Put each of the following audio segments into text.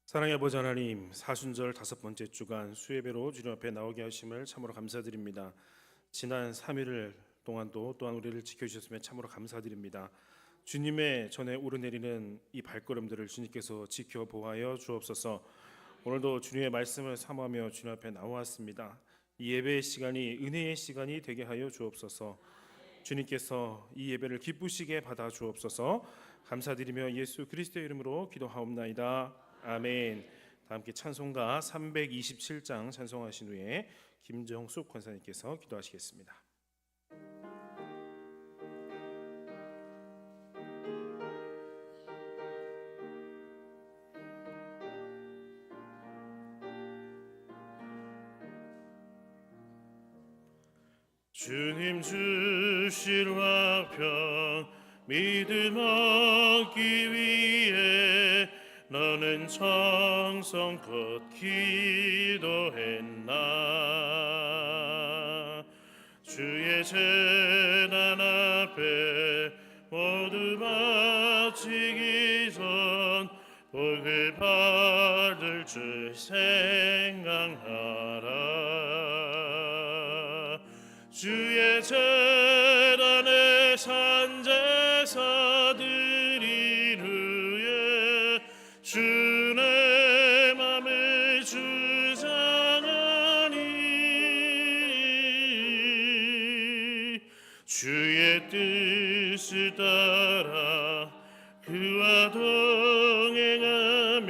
사랑의 아버지 하나님, 사순절 5번째 주간 수예배로 주님 앞에 나오게 하심을 참으로 감사드립니다. 지난 3일 동안도 또한 우리를 지켜주셨으며 참으로 감사드립니다. 주님의 전에 오르내리는 이 발걸음들을 주님께서 지켜보아여 주옵소서. 오늘도 주님의 말씀을 사모하며 주님 앞에 나왔습니다. 이 예배의 시간이 은혜의 시간이 되게 하여 주옵소서. 주님께서 이 예배를 기쁘시게 받아 주옵소서. 감사드리며 예수 그리스도의 이름으로 기도하옵나이다. 아멘. 다 함께 찬송가 327장 찬송하신 후에 김정숙 권사님께서 기도하시겠습니다. 주님 주실 화평 믿음 얻기 위해 너는 정성껏 기도했나. 주의 제단 앞에 모두 바치기 전 복을 받을 줄 생각하라. 주의 제단에 산제사 드린 후에 주의 맘을 주장하니 주의 뜻을 따라 그와 동행하면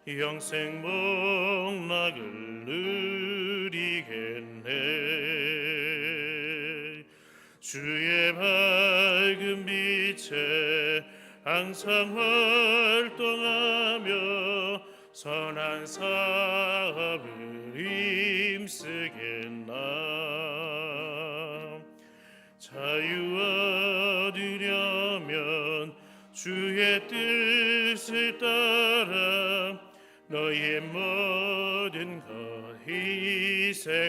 영생 복락을 누리겠네. 주의 밝은 빛에 항상 활동하며 선한 사업을 힘쓰겠나. 자유 얻으려면 주의 뜻을 따라 너의 모든 것 희생하라.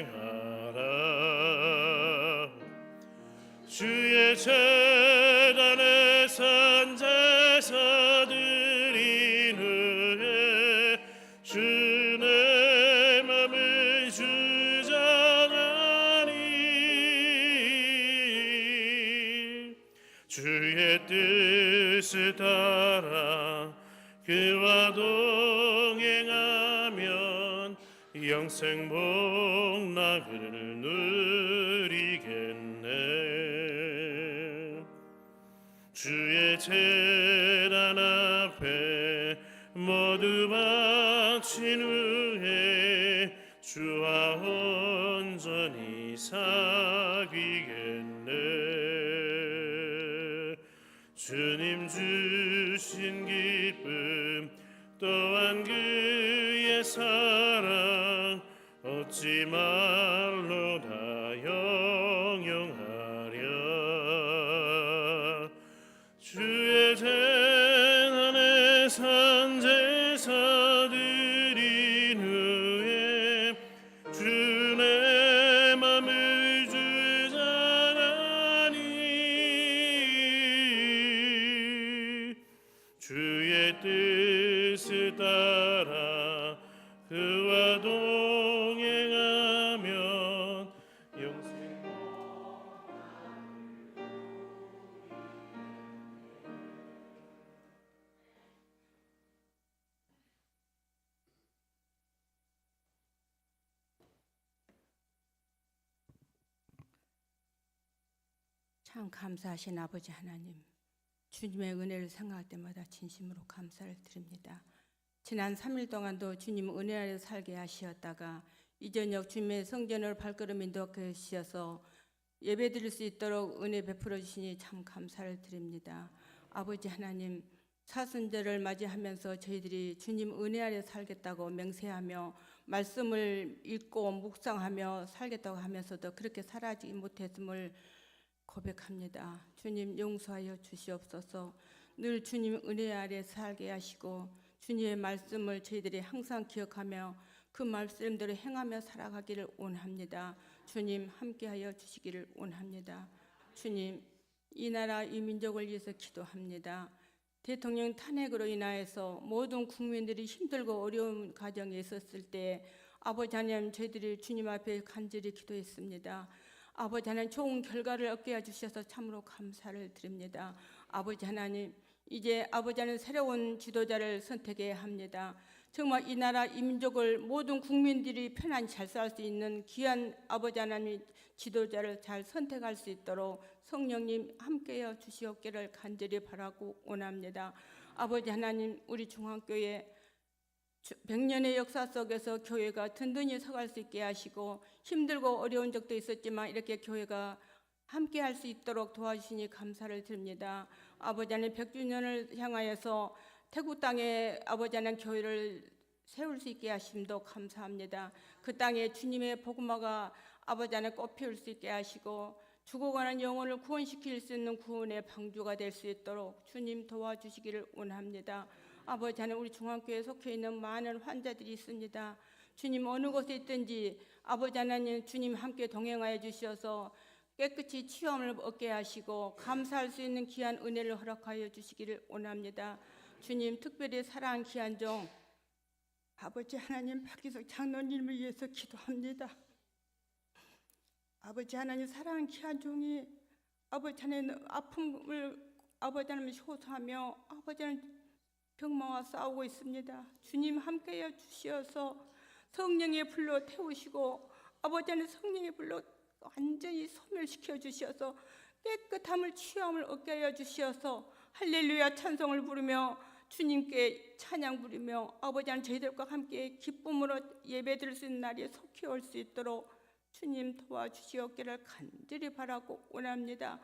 주의 제단에 산제사 드린 후에 주의 맘을 주장하니 주의 뜻을 따라 그와 동행하면 영생 복락을 누리겠네. 주의 제단 앞에 모두 바친 후에 주와 온전히 사귀겠네. 주님 주신 기쁨 또한 그의 사랑 얻지 말로 다 영영하랴. 주의 제단에 산제사 드린 후에 주의 맘을 주장하니 주의 뜻을 따라 그와 동행하면 영생. 참 감사하신 아버지 하나님, 주님의 은혜를 생각할 때마다 진심으로 감사를 드립니다. 지난 3일 동안도 주님 은혜 아래 살게 하시었다가 이 저녁 주님의 성전을 발걸음 인도하게 하셔서 예배 드릴 수 있도록 은혜 베풀어 주시니 참 감사를 드립니다. 아버지 하나님, 사순절을 맞이하면서 저희들이 주님 은혜 아래 살겠다고 맹세하며 말씀을 읽고 묵상하며 살겠다고 하면서도 그렇게 살아지지 못했음을 고백합니다. 주님 용서하여 주시옵소서. 늘 주님 은혜 아래 살게 하시고 주님의 말씀을 저희들이 항상 기억하며 그 말씀대로 행하며 살아가기를 원합니다. 주님 함께하여 주시기를 원합니다. 주님 이 나라 이 민족을 위해서 기도합니다. 대통령 탄핵으로 인하여서 모든 국민들이 힘들고 어려운 가정에 있었을 때 아버지 하나님, 저희들이 주님 앞에 간절히 기도했습니다. 아버지 하나님, 좋은 결과를 얻게 해주셔서 참으로 감사를 드립니다. 아버지 하나님, 이제 아버지 하나님 새로운 지도자를 선택해야 합니다. 정말 이 나라 이 민족을 모든 국민들이 편안히 잘 살 수 있는 귀한 아버지 하나님 지도자를 잘 선택할 수 있도록 성령님 함께여 주시옵기를 간절히 바라고 원합니다. 아버지 하나님, 우리 중앙교회 100년의 역사 속에서 교회가 든든히 서갈 수 있게 하시고 힘들고 어려운 적도 있었지만 이렇게 교회가 함께 할 수 있도록 도와주시니 감사를 드립니다. 아버지 하나님, 100주년을 향하여서 태국 땅에 아버지 하나님 교회를 세울 수 있게 하심도 감사합니다. 그 땅에 주님의 복음화가 아버지 하나님 꽃 피울 수 있게 하시고 죽어가는 영혼을 구원시킬 수 있는 구원의 방주가 될 수 있도록 주님 도와주시기를 원합니다. 아버지 하나님, 우리 중앙교회에 속해 있는 많은 환자들이 있습니다. 주님, 어느 곳에 있든지 아버지 하나님 주님 함께 동행하여 주셔서 깨끗이 치유함을 얻게 하시고 감사할 수 있는 귀한 은혜를 허락하여 주시기를 원합니다. 주님, 특별히 사랑하는 귀한 종 아버지 하나님 박기석 장로님을 위해서 기도합니다. 아버지 하나님, 사랑하는 귀한 종이 아버지 하나님 아픔을 아버지 하나님 호소하며 아버지 하나님 병마와 싸우고 있습니다. 주님 함께해 주시어서 성령의 불로 태우시고 아버지 하나님 성령의 불로 완전히 소멸시켜 주셔서 깨끗함을 치유함을 얻게 하여 주시어서 할렐루야 찬송을 부르며 주님께 찬양 부르며 아버지 하나님 저희들과 함께 기쁨으로 예배드릴 수 있는 날이 속히 올 수 있도록 주님 도와주시옵기를 간절히 바라고 원합니다.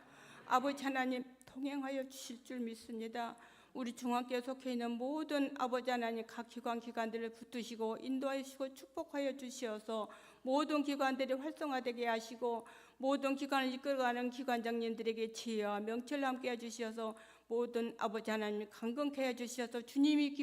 아버지 하나님 동행하여 주실 줄 믿습니다. 우리 중앙교회 속해 있는 모든 아버지 하나님 각 기관들을 붙드시고 인도하여 주시고 축복하여 주시어서 모든 기관들이 활성화되게 하시고 모든 기관을 이끌어가는 기관장님들에게 지혜와 명철을 함께 해주셔서 모든 아버지 하나님 강건케 해주셔서 주님이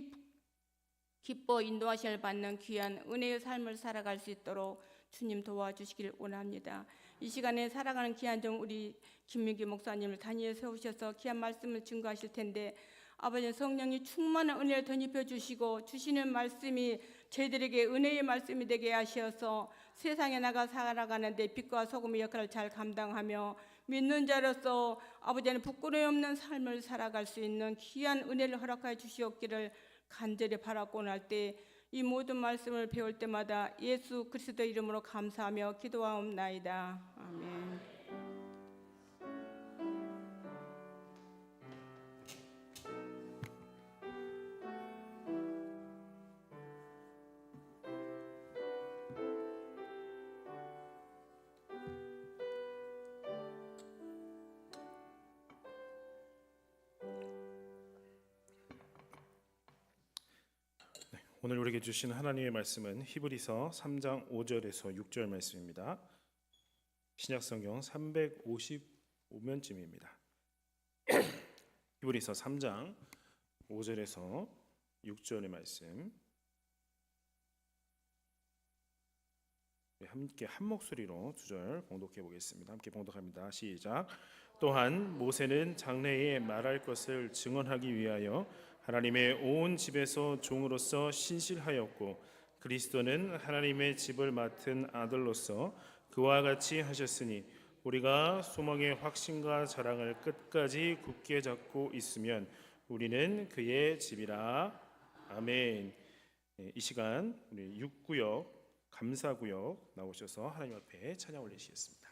기뻐 인도하심을 받는 귀한 은혜의 삶을 살아갈 수 있도록 주님 도와주시길 원합니다. 이 시간에 살아가는 귀한 종 우리 김민기 목사님을 단위에 세우셔서 귀한 말씀을 증거하실 텐데 아버지 성령이 충만한 은혜를 덧입혀 주시고 주시는 말씀이 저희들에게 은혜의 말씀이 되게 하셔서 세상에 나가 살아가는데 빛과 소금의 역할을 잘 감당하며 믿는 자로서 아버지는 부끄러움 없는 삶을 살아갈 수 있는 귀한 은혜를 허락하여 주시옵기를 간절히 바라고 원할 때 이 모든 말씀을 배울 때마다 예수 그리스도 이름으로 감사하며 기도하옵나이다. 아멘. 오늘 우리에게 주신 하나님의 말씀은 히브리서 3장 5절에서 6절 말씀입니다. 신약성경 355면쯤입니다. 히브리서 3장 5절에서 6절의 말씀 함께 한 목소리로 두 절 봉독해 보겠습니다. 함께 봉독합니다. 시작. 또한 모세는 장래에 말할 것을 증언하기 위하여 하나님의 온 집에서 종으로서 신실하였고 그리스도는 하나님의 집을 맡은 아들로서 그와 같이 하셨으니 우리가 소망의 확신과 자랑을 끝까지 굳게 잡고 있으면 우리는 그의 집이라. 아멘. 이 시간 우리 6구역 감사구역 나오셔서 하나님 앞에 찬양 올리시겠습니다.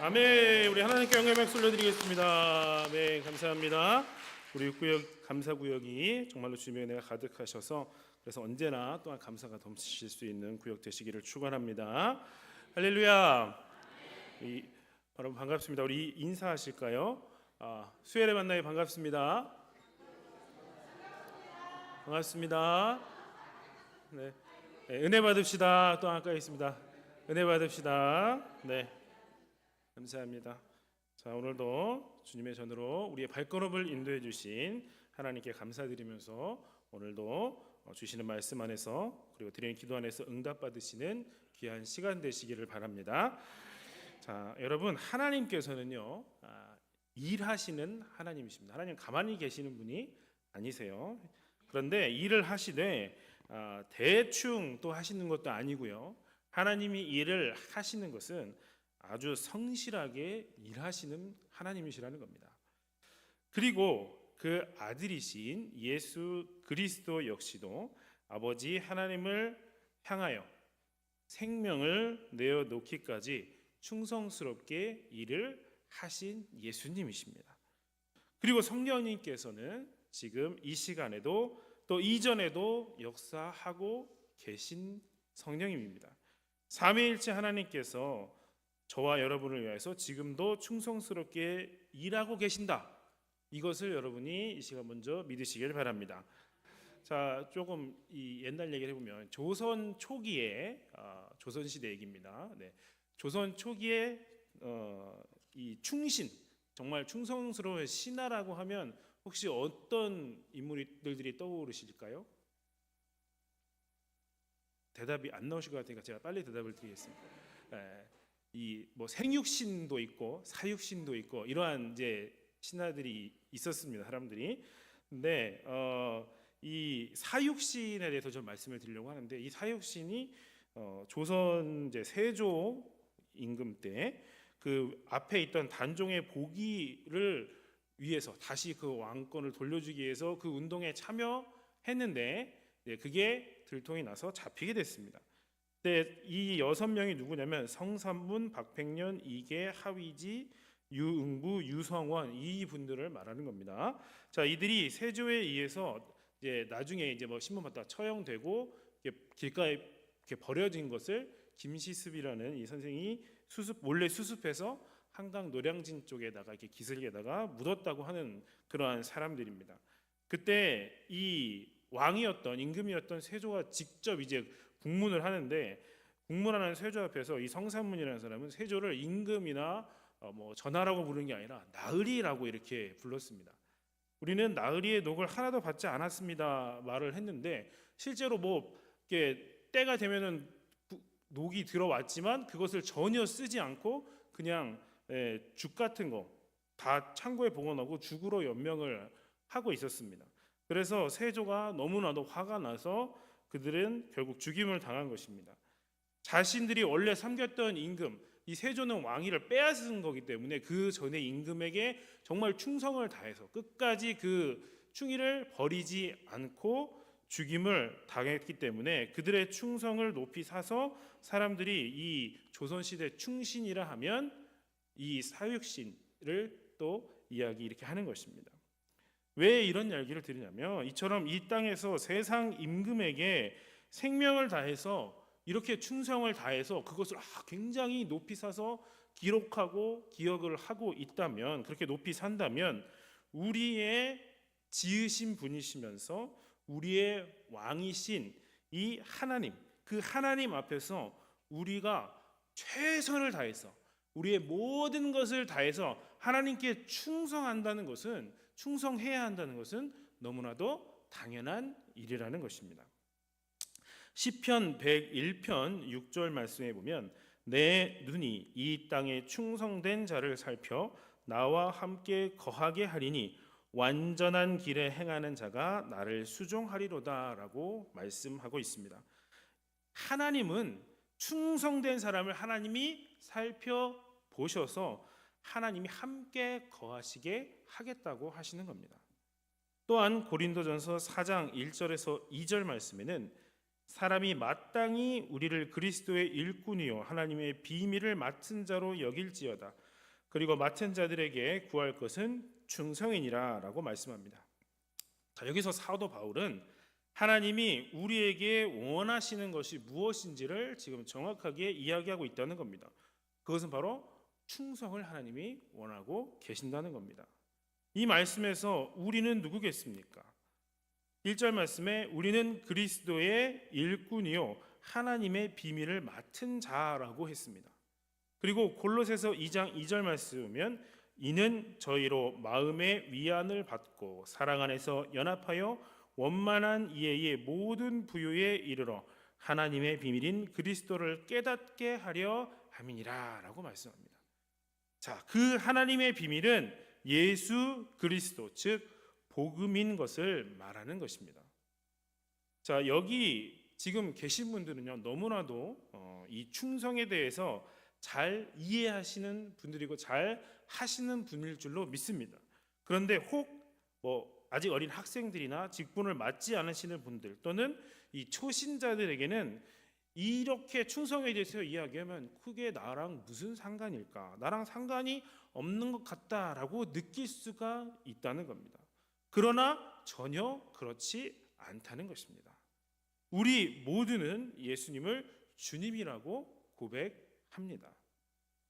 아멘. 우리 하나님께 영광의 박수 올려드리겠습니다. 네, 감사합니다. 우리 육구역 감사구역이 정말로 주님의 은혜가 가득하셔서 그래서 언제나 또한 감사가 넘치실 수 있는 구역 되시기를 축원합니다. 할렐루야. 여러분 반갑습니다. 우리 인사하실까요? 수요일에 만나요. 반갑습니다. 반갑습니다. 네. 네, 은혜 받읍시다. 또 아까 있습니다. 은혜 받읍시다. 네, 감사합니다. 자, 오늘도 주님의 전으로 우리의 발걸음을 인도해 주신 하나님께 감사드리면서 오늘도 주시는 말씀 안에서 그리고 드리는 기도 안에서 응답 받으시는 귀한 시간 되시기를 바랍니다. 자, 여러분 하나님께서는요 일하시는 하나님이십니다. 하나님 가만히 계시는 분이 아니세요. 그런데 일을 하시되 대충 또 하시는 것도 아니고요. 하나님이 일을 하시는 것은 아주 성실하게 일하시는 하나님이시라는 겁니다. 그리고 그 아들이신 예수 그리스도 역시도 아버지 하나님을 향하여 생명을 내어놓기까지 충성스럽게 일을 하신 예수님이십니다. 그리고 성령님께서는 지금 이 시간에도 또 이전에도 역사하고 계신 성령님입니다. 삼위일체 하나님께서 저와 여러분을 위해서 지금도 충성스럽게 일하고 계신다. 이것을 여러분이 이 시간 먼저 믿으시길 바랍니다. 자, 조금 이 옛날 얘기를 해보면 조선 초기에 조선 시대 얘기입니다. 네. 조선 초기에 이 충신, 정말 충성스러운 신하라고 하면 혹시 어떤 인물들이 떠오르실까요? 대답이 안 나오실 것 같으니까 제가 빨리 대답을 드리겠습니다. 이 뭐 생육신도 있고 사육신도 있고 이러한 이제 신하들이 있었습니다. 사람들이. 근데 이 사육신에 대해서 좀 말씀을 드리려고 하는데 이 사육신이 조선 이제 세조 임금 때 그 앞에 있던 단종의 복위를 위해서 다시 그 왕권을 돌려주기 위해서 그 운동에 참여했는데 그게 들통이 나서 잡히게 됐습니다. 근데 이 6명이 누구냐면 성삼문, 박팽년, 이계, 하위지, 유응부, 유성원 이 분들을 말하는 겁니다. 자, 이들이 세조에 의해서 이제 나중에 이제 뭐 신문 봤다 처형되고 길가에 이렇게 버려진 것을 김시습이라는 이 선생이 몰래 수습해서 한강 노량진 쪽에다가 이렇게 기슭에다가 묻었다고 하는 그러한 사람들입니다. 그때 이 왕이었던 임금이었던 세조가 직접 이제 국문을 하는데 국문하는 세조 앞에서 이 성삼문이라는 사람은 세조를 임금이나 뭐 전하라고 부르는 게 아니라 나으리라고 이렇게 불렀습니다. 우리는 나으리의 녹을 하나도 받지 않았습니다 말을 했는데 실제로 뭐 이렇게 때가 되면은 녹이 들어왔지만 그것을 전혀 쓰지 않고 그냥 죽 같은 거 다 창고에 봉헌하고 죽으로 연명을 하고 있었습니다. 그래서 세조가 너무나도 화가 나서 그들은 결국 죽임을 당한 것입니다. 자신들이 원래 섬겼던 임금, 이 세조는 왕위를 빼앗은 거기 때문에 그 전에 임금에게 정말 충성을 다해서 끝까지 그 충의를 버리지 않고 죽임을 당했기 때문에 그들의 충성을 높이 사서 사람들이 이 조선시대 충신이라 하면 이 사육신을 또 이야기 이렇게 하는 것입니다. 왜 이런 이야기를 드리냐면 이처럼 이 땅에서 세상 임금에게 생명을 다해서 이렇게 충성을 다해서 그것을 굉장히 높이 사서 기록하고 기억을 하고 있다면 그렇게 높이 산다면 우리의 지으신 분이시면서 우리의 왕이신 이 하나님 그 하나님 앞에서 우리가 최선을 다해서 우리의 모든 것을 다해서 하나님께 충성한다는 것은 충성해야 한다는 것은 너무나도 당연한 일이라는 것입니다. 시편 101편 6절 말씀에 보면 내 눈이 이 땅에 충성된 자를 살펴 나와 함께 거하게 하리니 완전한 길에 행하는 자가 나를 수종하리로다라고 말씀하고 있습니다. 하나님은 충성된 사람을 하나님이 살펴보셔서 하나님이 함께 거하시게 하겠다고 하시는 겁니다. 또한 고린도전서 4장 1절에서 2절 말씀에는 사람이 마땅히 우리를 그리스도의 일꾼이요 하나님의 비밀을 맡은 자로 여길지어다 그리고 맡은 자들에게 구할 것은 충성이니라라고 말씀합니다. 자, 여기서 사도 바울은 하나님이 우리에게 원하시는 것이 무엇인지를 지금 정확하게 이야기하고 있다는 겁니다. 그것은 바로 충성을 하나님이 원하고 계신다는 겁니다. 이 말씀에서 우리는 누구겠습니까? 1절 말씀에 우리는 그리스도의 일꾼이요 하나님의 비밀을 맡은 자라고 했습니다. 그리고 골로새서 2장 2절 말씀 보면 이는 저희로 마음의 위안을 받고 사랑 안에서 연합하여 원만한 이해의 모든 부유에 이르러 하나님의 비밀인 그리스도를 깨닫게 하려 함이니라라고 말씀합니다. 자, 그 하나님의 비밀은 예수 그리스도, 즉 복음인 것을 말하는 것입니다. 자, 여기 지금 계신 분들은요 너무나도 이 충성에 대해서 잘 이해하시는 분들이고 잘 하시는 분일 줄로 믿습니다. 그런데 혹 아직 어린 학생들이나 직분을 맡지 않으시는 분들 또는 이 초신자들에게는 이렇게 충성에 대해서 이야기하면 그게 나랑 무슨 상관일까? 나랑 상관이 없는 것 같다라고 느낄 수가 있다는 겁니다. 그러나 전혀 그렇지 않다는 것입니다. 우리 모두는 예수님을 주님이라고 고백합니다.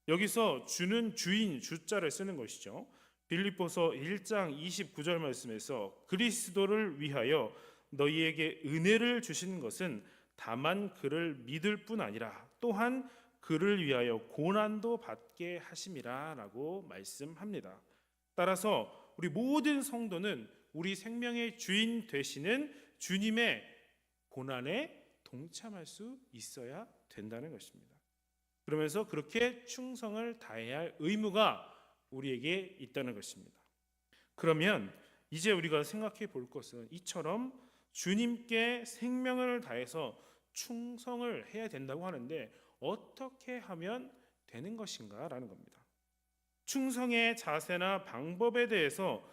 여기서 주는 주인 주자를 쓰는 것이죠. 빌립보서 1장 29절 말씀에서 그리스도를 위하여 너희에게 은혜를 주신 것은 다만 그를 믿을 뿐 아니라 또한 그를 위하여 고난도 받게 하심이라라고 말씀합니다. 따라서 우리 모든 성도는 우리 생명의 주인 되시는 주님의 고난에 동참할 수 있어야 된다는 것입니다. 그러면서 그렇게 충성을 다해야 할 의무가 우리에게 있다는 것입니다. 그러면 이제 우리가 생각해 볼 것은 이처럼 주님께 생명을 다해서 충성을 해야 된다고 하는데 어떻게 하면 되는 것인가라는 겁니다. 충성의 자세나 방법에 대해서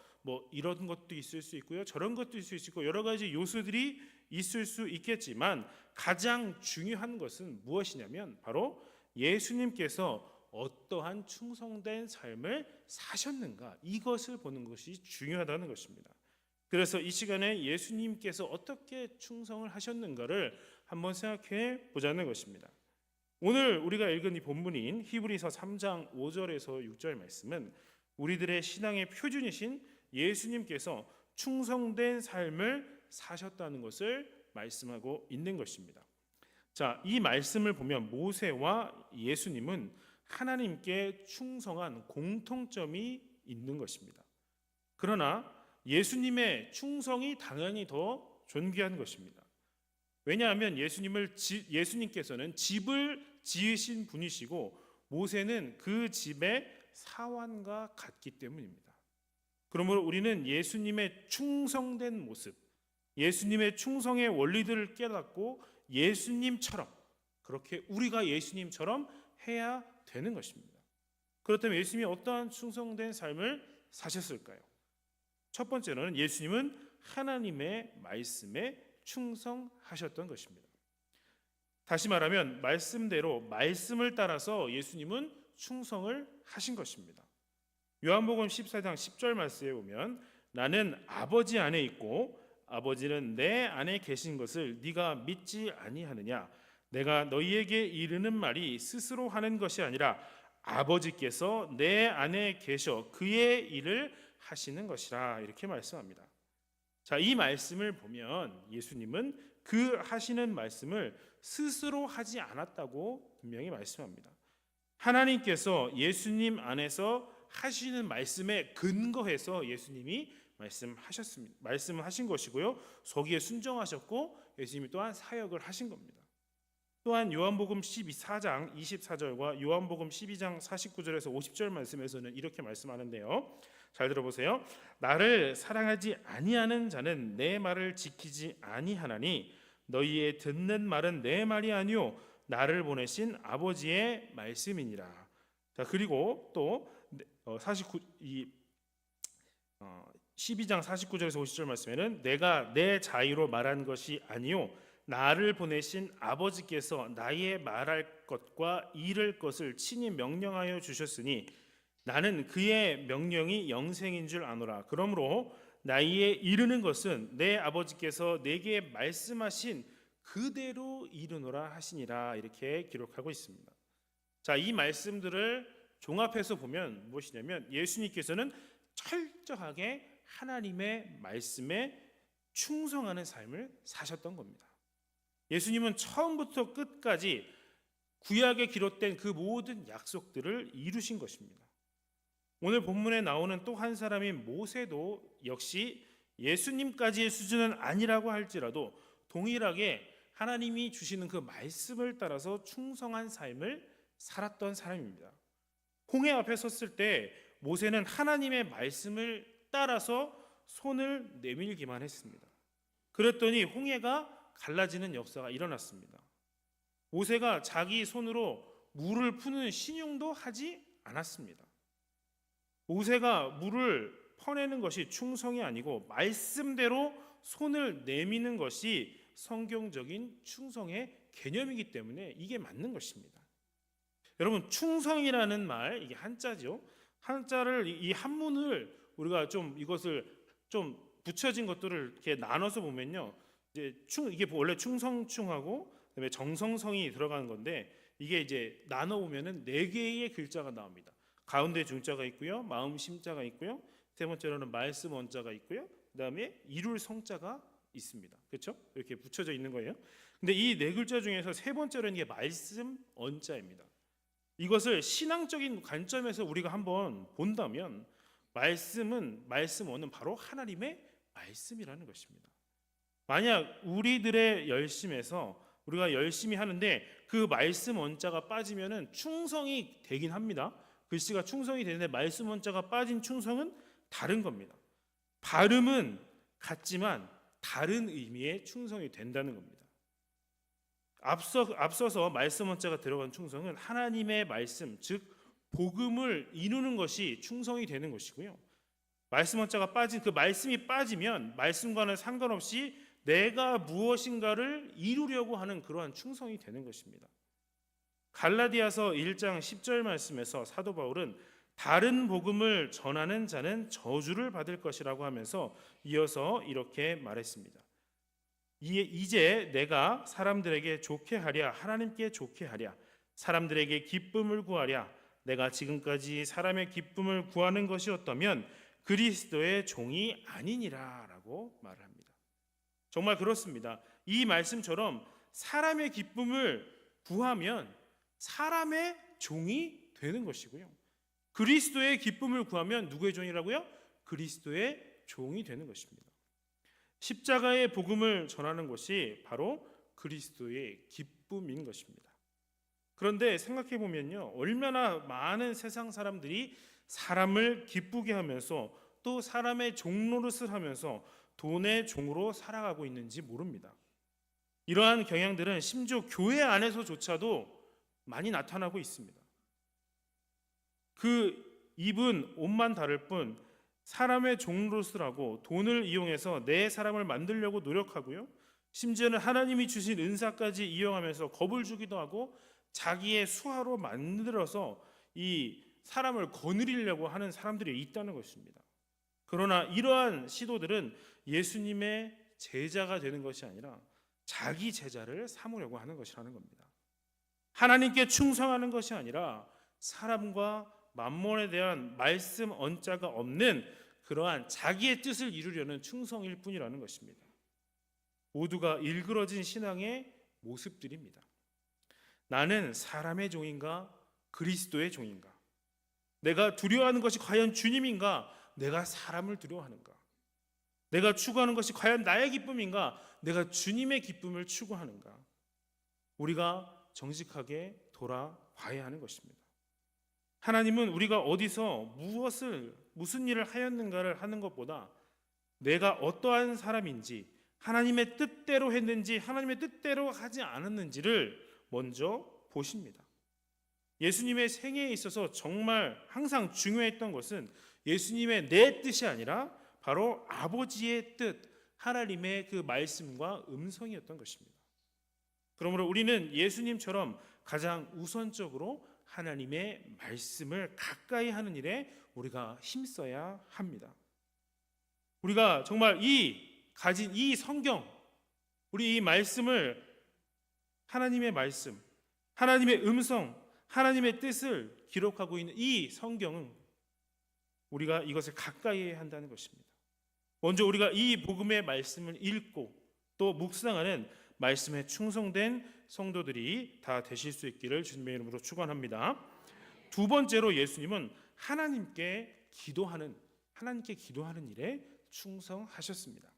이런 것도 있을 수 있고요, 저런 것도 있을 수 있고 여러 가지 요소들이 있을 수 있겠지만 가장 중요한 것은 무엇이냐면 바로 예수님께서 어떠한 충성된 삶을 사셨는가 이것을 보는 것이 중요하다는 것입니다. 그래서 이 시간에 예수님께서 어떻게 충성을 하셨는가를 한번 생각해 보자는 것입니다. 오늘 우리가 읽은 이 본문인 히브리서 3장 5절에서 6절 말씀은 우리들의 신앙의 표준이신 예수님께서 충성된 삶을 사셨다는 것을 말씀하고 있는 것입니다. 자, 이 말씀을 보면 모세와 예수님은 하나님께 충성한 공통점이 있는 것입니다. 그러나 예수님의 충성이 당연히 더 존귀한 것입니다. 왜냐하면 예수님께서는 집을 지으신 분이시고 모세는 그 집의 사환과 같기 때문입니다. 그러므로 우리는 예수님의 충성된 모습, 예수님의 충성의 원리들을 깨닫고 예수님처럼 그렇게 우리가 예수님처럼 해야 되는 것입니다. 그렇다면 예수님이 어떠한 충성된 삶을 사셨을까요? 첫 번째로는 예수님은 하나님의 말씀에 충성하셨던 것입니다. 다시 말하면 말씀대로 말씀을 따라서 예수님은 충성을 하신 것입니다. 요한복음 14장 10절 말씀에 보면 나는 아버지 안에 있고 아버지는 내 안에 계신 것을 네가 믿지 아니하느냐? 내가 너희에게 이르는 말이 스스로 하는 것이 아니라 아버지께서 내 안에 계셔 그의 일을 하시는 것이라 이렇게 말씀합니다. 자, 이 말씀을 보면 예수님은 그 하시는 말씀을 스스로 하지 않았다고 분명히 말씀합니다. 하나님께서 예수님 안에서 하시는 말씀에 근거해서 예수님이 말씀을 하신 것이고요. 거기에 순종하셨고 예수님이 또한 사역을 하신 겁니다. 또한 요한복음 14장 24절과 요한복음 12장 49절에서 50절 말씀에서는 이렇게 말씀하는데요. 잘 들어보세요. 나를 사랑하지 아니하는 자는 내 말을 지키지 아니하나니 너희의 듣는 말은 내 말이 아니요 나를 보내신 아버지의 말씀이니라. 자, 그리고 또 12장 49절에서 50절 말씀에는 내가 내 자유로 말한 것이 아니요 나를 보내신 아버지께서 나의 말할 것과 이를 것을 친히 명령하여 주셨으니 나는 그의 명령이 영생인 줄 아노라. 그러므로 나이에 이르는 것은 내 아버지께서 내게 말씀하신 그대로 이르노라 하시니라. 이렇게 기록하고 있습니다. 자, 이 말씀들을 종합해서 보면 무엇이냐면 예수님께서는 철저하게 하나님의 말씀에 충성하는 삶을 사셨던 겁니다. 예수님은 처음부터 끝까지 구약에 기록된 그 모든 약속들을 이루신 것입니다. 오늘 본문에 나오는 또 한 사람인 모세도 역시 예수님까지의 수준은 아니라고 할지라도 동일하게 하나님이 주시는 그 말씀을 따라서 충성한 삶을 살았던 사람입니다. 홍해 앞에 섰을 때 모세는 하나님의 말씀을 따라서 손을 내밀기만 했습니다. 그랬더니 홍해가 갈라지는 역사가 일어났습니다. 모세가 자기 손으로 물을 푸는 신용도 하지 않았습니다. 모세가 물을 퍼내는 것이 충성이 아니고 말씀대로 손을 내미는 것이 성경적인 충성의 개념이기 때문에 이게 맞는 것입니다. 여러분, 충성이라는 말, 이게 한자죠. 한자를 이 한문을 우리가 좀 이것을 좀 붙여진 것들을 이렇게 나눠서 보면요, 이제 이게 원래 충성충하고 그다음에 정성성이 들어가는 건데 이게 이제 나눠 보면은 4개의 글자가 나옵니다. 가운데 중자가 있고요, 마음 심자가 있고요, 세 번째로는 말씀 원자가 있고요, 그다음에 이룰 성자가 있습니다. 그렇죠? 이렇게 붙여져 있는 거예요. 근데 이 4글자 중에서 세 번째로는 이게 말씀 원자입니다. 이것을 신앙적인 관점에서 우리가 한번 본다면 말씀원은 바로 하나님의 말씀이라는 것입니다. 만약 우리들의 열심에서 우리가 열심히 하는데 그 말씀 원자가 빠지면은 충성이 되긴 합니다. 글씨가 충성이 되는데 말씀 원자가 빠진 충성은 다른 겁니다. 발음은 같지만 다른 의미의 충성이 된다는 겁니다. 앞서서 말씀 원자가 들어간 충성은 하나님의 말씀, 즉 복음을 이루는 것이 충성이 되는 것이고요. 말씀 원자가 빠진 그 말씀이 빠지면 말씀과는 상관없이 내가 무엇인가를 이루려고 하는 그러한 충성이 되는 것입니다. 갈라디아서 1장 10절 말씀에서 사도 바울은 다른 복음을 전하는 자는 저주를 받을 것이라고 하면서 이어서 이렇게 말했습니다. 이제 내가 사람들에게 좋게 하랴 하나님께 좋게 하랴 사람들에게 기쁨을 구하랴 내가 지금까지 사람의 기쁨을 구하는 것이었다면 그리스도의 종이 아니니라 라고 말을 합니다. 정말 그렇습니다. 이 말씀처럼 사람의 기쁨을 구하면 사람의 종이 되는 것이고요. 그리스도의 기쁨을 구하면 누구의 종이라고요? 그리스도의 종이 되는 것입니다. 십자가의 복음을 전하는 것이 바로 그리스도의 기쁨인 것입니다. 그런데 생각해 보면요, 얼마나 많은 세상 사람들이 사람을 기쁘게 하면서 또 사람의 종 노릇을 하면서 돈의 종으로 살아가고 있는지 모릅니다. 이러한 경향들은 심지어 교회 안에서조차도 많이 나타나고 있습니다. 그 입은 옷만 다를 뿐 사람의 종 노릇을 하고 돈을 이용해서 내 사람을 만들려고 노력하고요. 심지어는 하나님이 주신 은사까지 이용하면서 겁을 주기도 하고 자기의 수하로 만들어서 이 사람을 거느리려고 하는 사람들이 있다는 것입니다. 그러나 이러한 시도들은 예수님의 제자가 되는 것이 아니라 자기 제자를 삼으려고 하는 것이라는 겁니다. 하나님께 충성하는 것이 아니라 사람과 만몬에 대한 말씀 언자가 없는 그러한 자기의 뜻을 이루려는 충성일 뿐이라는 것입니다. 모두가 일그러진 신앙의 모습들입니다. 나는 사람의 종인가 그리스도의 종인가? 내가 두려워하는 것이 과연 주님인가? 내가 사람을 두려워하는가? 내가 추구하는 것이 과연 나의 기쁨인가? 내가 주님의 기쁨을 추구하는가? 우리가 정직하게 돌아봐야 하는 것입니다. 하나님은 우리가 어디서 무슨 일을 하였는가를 하는 것보다 내가 어떠한 사람인지 하나님의 뜻대로 했는지 하나님의 뜻대로 하지 않았는지를 먼저 보십니다. 예수님의 생애에 있어서 정말 항상 중요했던 것은 예수님의 내 뜻이 아니라 바로 아버지의 뜻, 하나님의 그 말씀과 음성이었던 것입니다. 그러므로 우리는 예수님처럼 가장 우선적으로 하나님의 말씀을 가까이 하는 일에 우리가 힘써야 합니다. 우리가 정말 가진 이 성경, 우리 이 말씀을, 하나님의 말씀, 하나님의 음성, 하나님의 뜻을 기록하고 있는 이 성경은 우리가 이것을 가까이 해야 한다는 것입니다. 먼저 우리가 이 복음의 말씀을 읽고 또 묵상하는 말씀에 충성된 성도들이 다 되실 수 있기를 주님의 이름으로 축원합니다. 두 번째로 예수님은 하나님께 기도하는 일에 충성하셨습니다.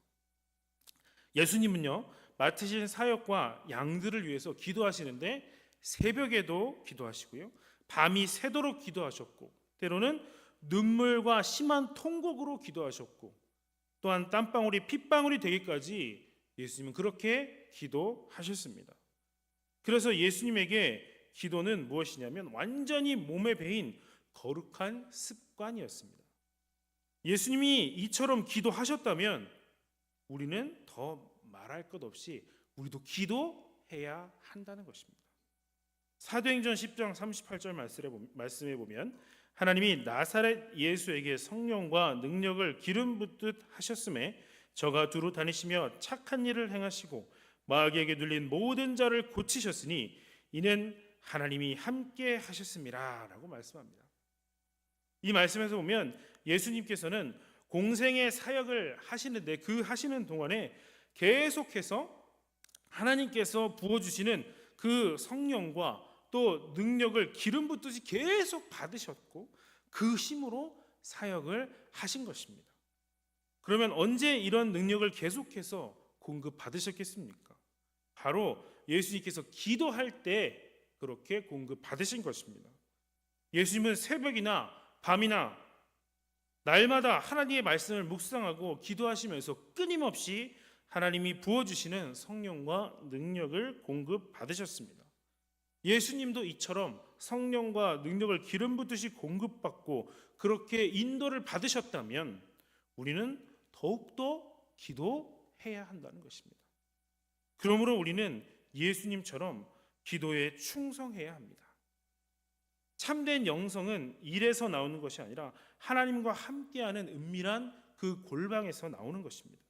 예수님은요, 맡으신 사역과 양들을 위해서 기도하시는데 새벽에도 기도하시고요, 밤이 새도록 기도하셨고, 때로는 눈물과 심한 통곡으로 기도하셨고, 또한 땀방울이 핏방울이 되기까지 예수님은 그렇게 기도하셨습니다. 그래서 예수님에게 기도는 무엇이냐면 완전히 몸에 배인 거룩한 습관이었습니다. 예수님이 이처럼 기도하셨다면 우리는 더 말할 것 없이 우리도 기도해야 한다는 것입니다. 사도행전 10장 38절 말씀에 보면 하나님이 나사렛 예수에게 성령과 능력을 기름 붓듯 하셨음에 저가 두루 다니시며 착한 일을 행하시고 마귀에게 눌린 모든 자를 고치셨으니 이는 하나님이 함께 하셨음이라 라고 말씀합니다. 이 말씀에서 보면 예수님께서는 공생의 사역을 하시는데 그 하시는 동안에 계속해서 하나님께서 부어주시는 그 성령과 또 능력을 기름 붓듯이 계속 받으셨고 그 힘으로 사역을 하신 것입니다. 그러면 언제 이런 능력을 계속해서 공급받으셨겠습니까? 바로 예수님께서 기도할 때 그렇게 공급받으신 것입니다. 예수님은 새벽이나 밤이나 날마다 하나님의 말씀을 묵상하고 기도하시면서 끊임없이 하나님이 부어주시는 성령과 능력을 공급받으셨습니다. 예수님도 이처럼 성령과 능력을 기름 붓듯이 공급받고 그렇게 인도를 받으셨다면 우리는 더욱더 기도해야 한다는 것입니다. 그러므로 우리는 예수님처럼 기도에 충성해야 합니다. 참된 영성은 일에서 나오는 것이 아니라 하나님과 함께하는 은밀한 그 골방에서 나오는 것입니다.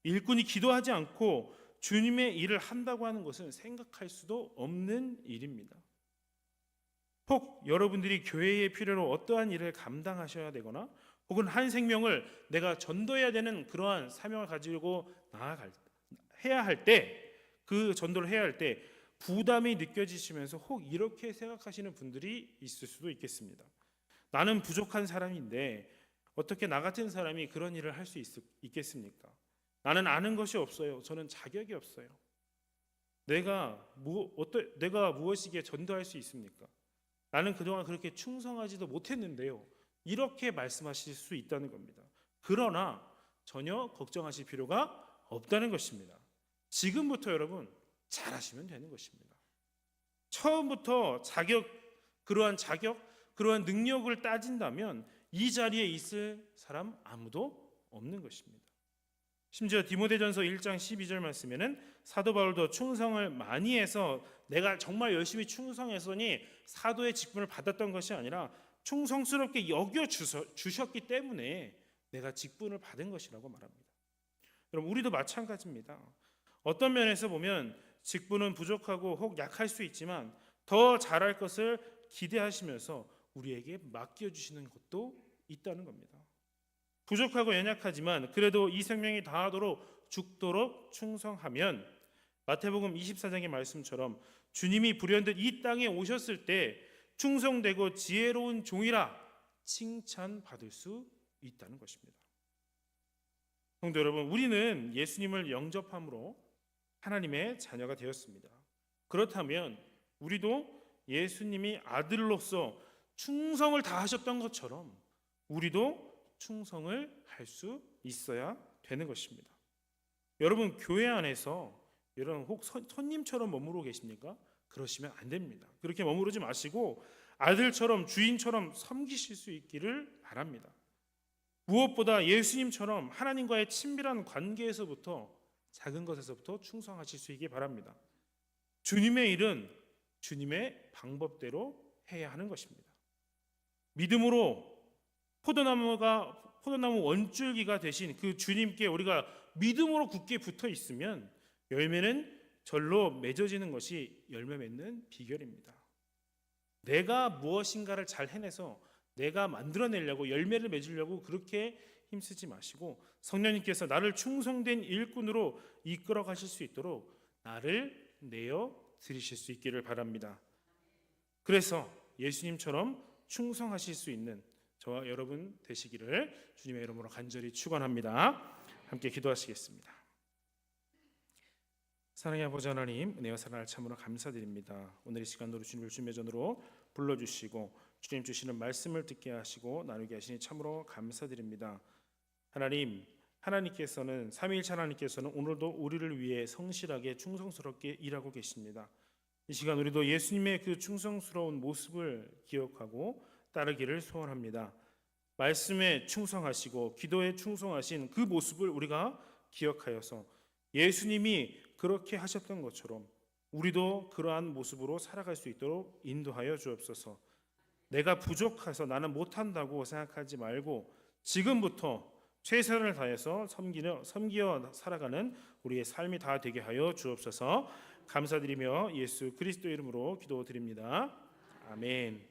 일꾼이 기도하지 않고 주님의 일을 한다고 하는 것은 생각할 수도 없는 일입니다. 혹 여러분들이 교회의 필요로 어떠한 일을 감당하셔야 되거나 혹은 한 생명을 내가 전도해야 되는 그러한 사명을 가지고 해야 할 때, 그 전도를 해야 할 때 부담이 느껴지시면서 혹 이렇게 생각하시는 분들이 있을 수도 있겠습니다. 나는 부족한 사람인데 어떻게 나 같은 사람이 그런 일을 할 수 있겠습니까? 나는 아는 것이 없어요. 저는 자격이 없어요. 내가 무엇이기에 전도할 수 있습니까? 나는 그동안 그렇게 충성하지도 못했는데요. 이렇게 말씀하실 수 있다는 겁니다. 그러나 전혀 걱정하실 필요가 없다는 것입니다. 지금부터 여러분 잘하시면 되는 것입니다. 처음부터 그러한 능력을 따진다면 이 자리에 있을 사람 아무도 없는 것입니다. 심지어 디모데전서 1장 12절 말씀에는 사도 바울도 충성을 많이 해서 내가 정말 열심히 충성했으니 사도의 직분을 받았던 것이 아니라 충성스럽게 여겨 주셨기 때문에 내가 직분을 받은 것이라고 말합니다. 여러분 우리도 마찬가지입니다. 어떤 면에서 보면 직분은 부족하고 혹 약할 수 있지만 더 잘할 것을 기대하시면서 우리에게 맡겨주시는 것도 있다는 겁니다. 부족하고 연약하지만 그래도 이 생명이 다하도록 죽도록 충성하면 마태복음 24장의 말씀처럼 주님이 불현듯 이 땅에 오셨을 때 충성되고 지혜로운 종이라 칭찬받을 수 있다는 것입니다. 성도 여러분, 우리는 예수님을 영접함으로 하나님의 자녀가 되었습니다. 그렇다면 우리도 예수님이 아들로서 충성을 다하셨던 것처럼 우리도 충성을 할 수 있어야 되는 것입니다. 여러분 교회 안에서 이런 혹 손님처럼 머무르고 계십니까? 그러시면 안 됩니다. 그렇게 머무르지 마시고 아들처럼 주인처럼 섬기실 수 있기를 바랍니다. 무엇보다 예수님처럼 하나님과의 친밀한 관계에서부터 작은 것에서부터 충성하실 수 있기 바랍니다. 주님의 일은 주님의 방법대로 해야 하는 것입니다. 믿음으로 포도나무 원줄기가 되신 그 주님께 우리가 믿음으로 굳게 붙어 있으면 열매는 절로 맺어지는 것이 열매 맺는 비결입니다. 내가 무엇인가를 잘 해내서 내가 만들어내려고 열매를 맺으려고 그렇게 힘쓰지 마시고 성령님께서 나를 충성된 일꾼으로 이끌어 가실 수 있도록 나를 내어 드리실 수 있기를 바랍니다. 그래서 예수님처럼 충성하실 수 있는 저와 여러분 되시기를 주님의 이름으로 간절히 축원합니다. 함께 기도하시겠습니다. 사랑의 아버지 하나님, 은혜와 사랑을 참으로 감사드립니다. 오늘 이 시간으로 주님을 주님의 전으로 불러주시고 주님 주시는 말씀을 듣게 하시고 나누게 하시니 참으로 감사드립니다. 하나님께서는 삼위일체 하나님께서는 오늘도 우리를 위해 성실하게 충성스럽게 일하고 계십니다. 이 시간 우리도 예수님의 그 충성스러운 모습을 기억하고 따르기를 소원합니다. 말씀에 충성하시고 기도에 충성하신 그 모습을 우리가 기억하여서 예수님이 그렇게 하셨던 것처럼 우리도 그러한 모습으로 살아갈 수 있도록 인도하여 주옵소서. 내가 부족해서 나는 못한다고 생각하지 말고 지금부터 최선을 다해서 섬기어 살아가는 우리의 삶이 다 되게 하여 주옵소서. 감사드리며 예수 그리스도 이름으로 기도드립니다. 아멘.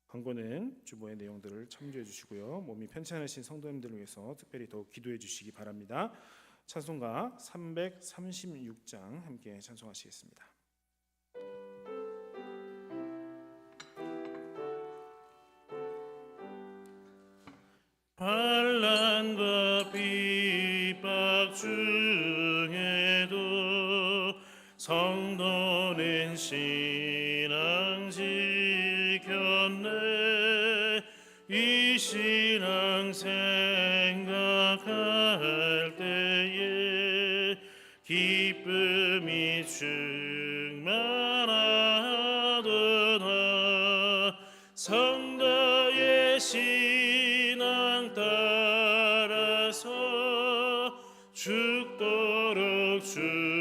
광고는 주보의 내용들을 참조해 주시고요. 몸이 편찮으신 성도님들을 위해서 특별히 더욱 기도해 주시기 바랍니다. 찬송가 336장 함께 찬송하시겠습니다. 환난과 핍박 중에도 성도는 신앙 지켰네. 이 신앙 생각할 때에 기쁨이 충만하도다. 성도의 신앙 따라서 죽도록 충성하겠네.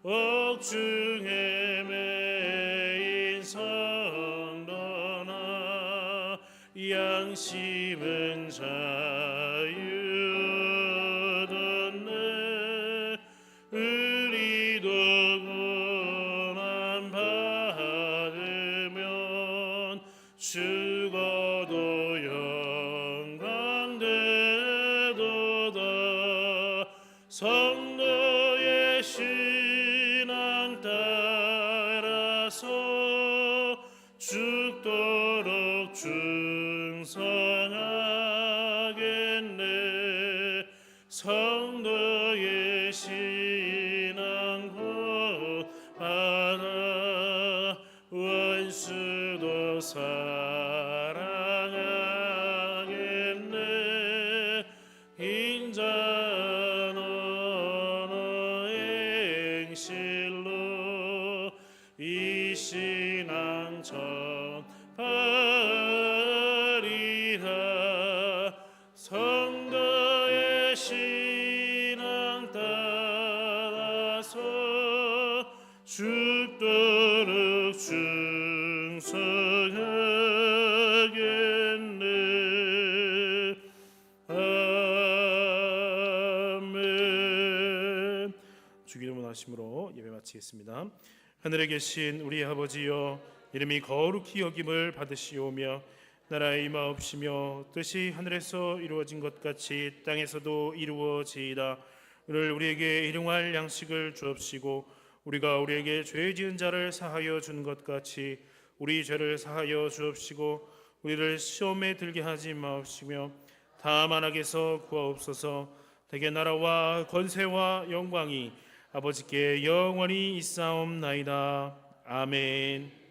옥중에 매인 성도나 양심은 자유롭네. 우리도 고난 받으면 죽어도 영광되도다. 성도의 신앙 따라서 죽도록 충성하겠네. 성도의 신앙 받아 원수도 사랑하겠네. 인자는 행실로 이 신앙 전파리라. 성도의 신앙 따라서 죽도록 충성하겠네. 아멘. 주기 이름으로 하심으로 예배 마치겠습니다. 하늘에 계신 우리 아버지여, 이름이 거룩히 여김을 받으시오며 나라의 임하옵시며 뜻이 하늘에서 이루어진 것 같이 땅에서도 이루어지이다. 오늘 우리에게 일용할 양식을 주옵시고 우리가 우리에게 죄 지은 자를 사하여 준 것 같이 우리 죄를 사하여 주옵시고 우리를 시험에 들게 하지 마옵시며 다만 악에서 구하옵소서. 대개 나라와 권세와 영광이 아버지께 영원히 있사옵나이다. 아멘.